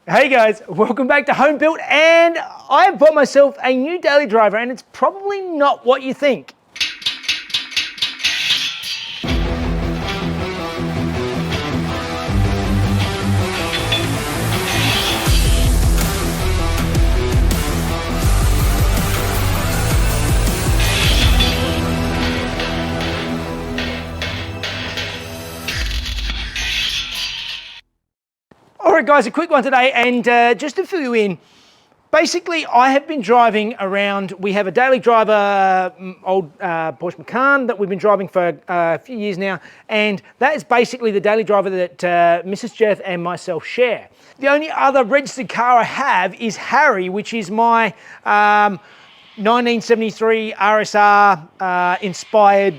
Hey guys, welcome back to Home Built, and I've bought myself a new daily driver, and it's probably not what you think. Alright guys, a quick one today, and just to fill you in, basically I have been driving around. We have a daily driver, old Porsche Macan that we've been driving for a few years now, and that is basically the daily driver that Mrs. Jeff and myself share. The only other registered car I have is Harry, which is my 1973 RSR inspired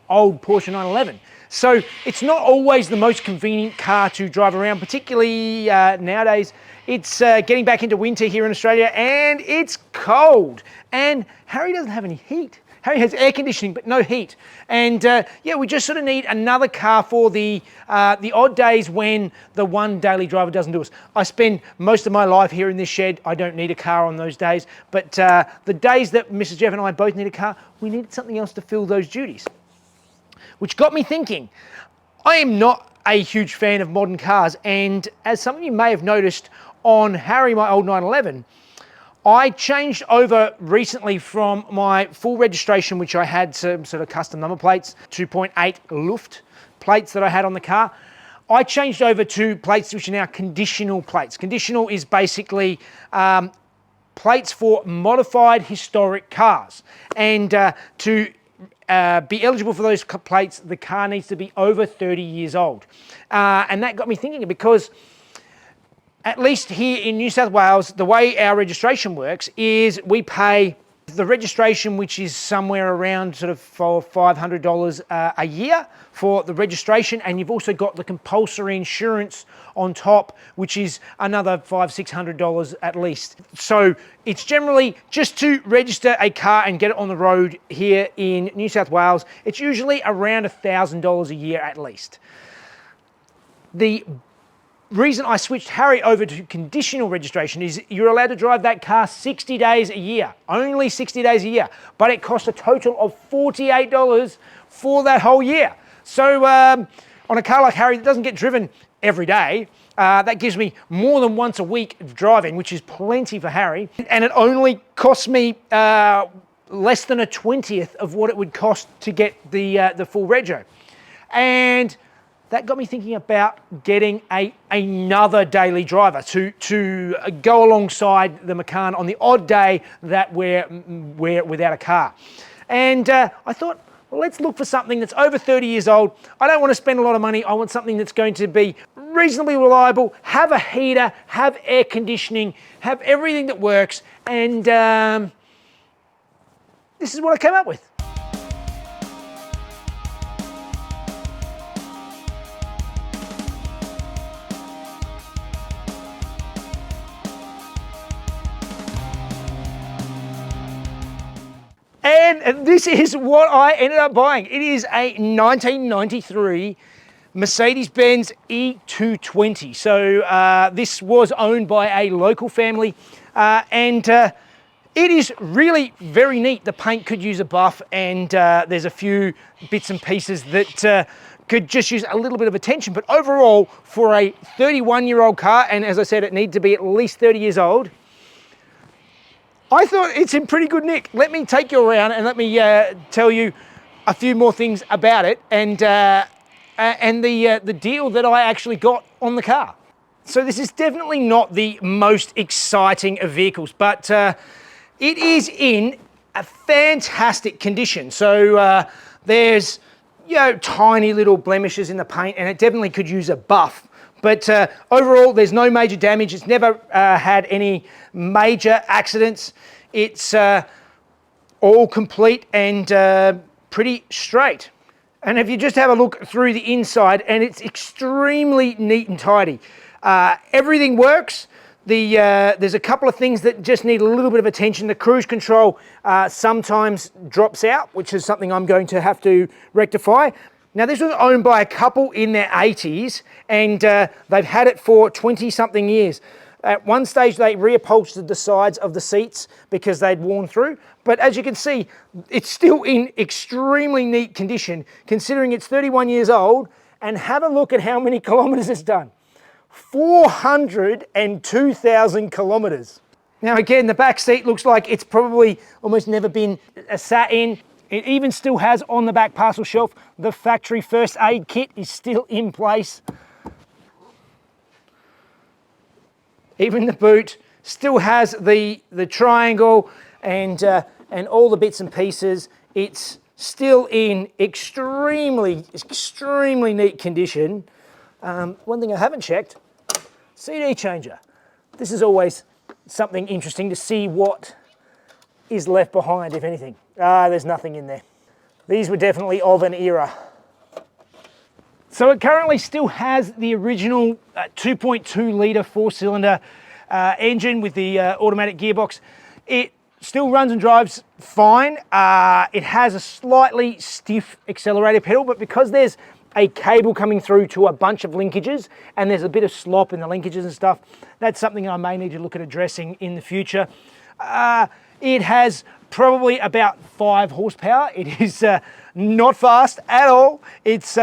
old Porsche 911. So it's not always the most convenient car to drive around, particularly nowadays. It's getting back into winter here in Australia and it's cold. And Harry doesn't have any heat. Harry has air conditioning, but no heat. And yeah, we just sort of need another car for the odd days when the one daily driver doesn't do us. I spend most of my life here in this shed. I don't need a car on those days. But the days that Mrs. Jeff and I both need a car, we needed something else to fill those duties. Which got me thinking, I am not a huge fan of modern cars, and as some of you may have noticed on Harry, my old 911, I changed over recently from my full registration, which I had some sort of custom number plates, 2.8 Luft plates that I had on the car. I changed over to plates which are now conditional plates. Conditional is basically plates for modified historic cars, and to be eligible for those plates, the car needs to be over 30 years old. And that got me thinking, because at least here in New South Wales, the way our registration works is we pay the registration, which is somewhere around sort of $500 a year for the registration, and you've also got the compulsory insurance on top, which is another $500-600 at least. So it's generally just to register a car and get it on the road here in New South Wales. It's usually around $1,000 a year at least. The reason I switched Harry over to conditional registration is you're allowed to drive that car 60 days a year, only 60 days a year, but it costs a total of $48 for that whole year. So on a car like Harry that doesn't get driven every day, that gives me more than once a week of driving, which is plenty for Harry, and it only costs me less than a 20th of what it would cost to get the full rego. And that got me thinking about getting another daily driver to go alongside the Macan on the odd day that we're without a car. And I thought, well, let's look for something that's over 30 years old. I don't want to spend a lot of money. I want something that's going to be reasonably reliable, have a heater, have air conditioning, have everything that works. And this is what I came up with. And this is what I ended up buying. It is a 1993 Mercedes-Benz E220. So this was owned by a local family, and it is really very neat. The paint could use a buff, and there's a few bits and pieces that could just use a little bit of attention. But overall, for a 31-year-old car, and as I said, it needs to be at least 30 years old, I thought it's in pretty good nick. Let me take you around and let me tell you a few more things about it and the deal that I actually got on the car. So this is definitely not the most exciting of vehicles, but it is in a fantastic condition. So there's tiny little blemishes in the paint, and it definitely could use a buff. But overall, there's no major damage. It's never had any major accidents. It's all complete and pretty straight. And if you just have a look through the inside, and it's extremely neat and tidy. Everything works. There's a couple of things that just need a little bit of attention. The cruise control sometimes drops out, which is something I'm going to have to rectify. Now, this was owned by a couple in their 80s, and they've had it for 20-something years. At one stage, they reupholstered the sides of the seats because they'd worn through. But as you can see, it's still in extremely neat condition, considering it's 31 years old. And have a look at how many kilometres it's done. 402,000 kilometres. Now again, the back seat looks like it's probably almost never been sat in. It even still has on the back parcel shelf, the factory first aid kit is still in place. Even the boot still has the triangle and all the bits and pieces. It's still in extremely neat condition. One thing I haven't checked, CD changer. This is always something interesting to see what is left behind, if anything. There's nothing in there. These were definitely of an era. So it currently still has the original 2.2 litre 4-cylinder engine with the automatic gearbox. It still runs and drives fine. It has a slightly stiff accelerator pedal, but because there's a cable coming through to a bunch of linkages and there's a bit of slop in the linkages and stuff, that's something I may need to look at addressing in the future. It has probably about 5 horsepower. It is not fast at all. It's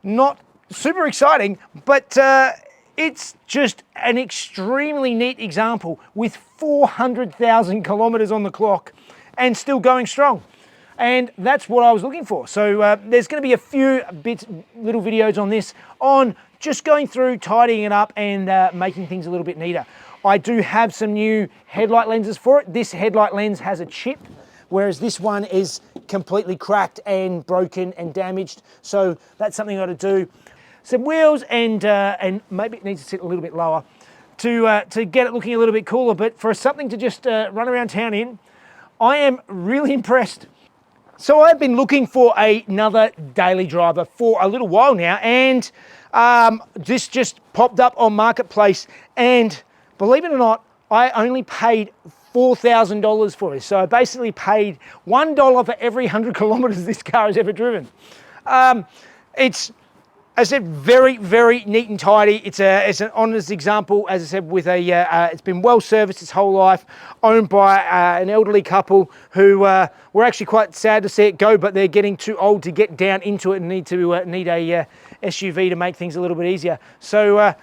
not super exciting, but it's just an extremely neat example with 400,000 kilometers on the clock and still going strong. And that's what I was looking for. So there's going to be a few little videos on this, on just going through, tidying it up and making things a little bit neater. I do have some new headlight lenses for it. This headlight lens has a chip, whereas this one is completely cracked and broken and damaged. So that's something I got to do. Some wheels and maybe it needs to sit a little bit lower to get it looking a little bit cooler. But for something to just run around town in, I am really impressed. So I've been looking for another daily driver for a little while now, and this just popped up on Marketplace, and believe it or not, I only paid $4,000 for it. So I basically paid $1 for every 100 kilometers this car has ever driven. It's, as I said, very neat and tidy. It's an honest example, as I said, with it's been well serviced its whole life, owned by an elderly couple who were actually quite sad to see it go, but they're getting too old to get down into it and need a SUV to make things a little bit easier. So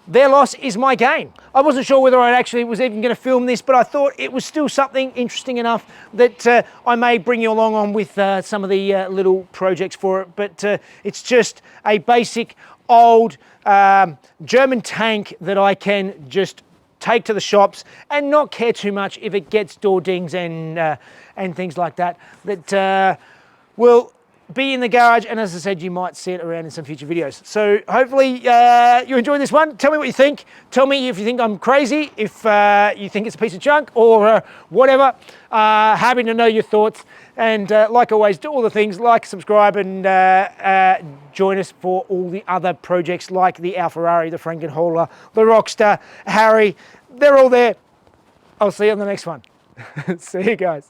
their loss is my gain. I wasn't sure whether I actually was even going to film this, but I thought it was still something interesting enough that I may bring you along on with some of the little projects for it. But it's just a basic old German tank that I can just take to the shops and not care too much if it gets door dings and things like that. That will be in the garage, and as I said, you might see it around in some future videos. So hopefully you enjoyed this one. Tell me what you think. Tell me if you think I'm crazy, if you think it's a piece of junk or whatever. Happy to know your thoughts. And like always, do all the things, like, subscribe, and join us for all the other projects like the Alferrari, the Frankenhauler, the Rockstar, Harry. They're all there. I'll see you on the next one. See you guys.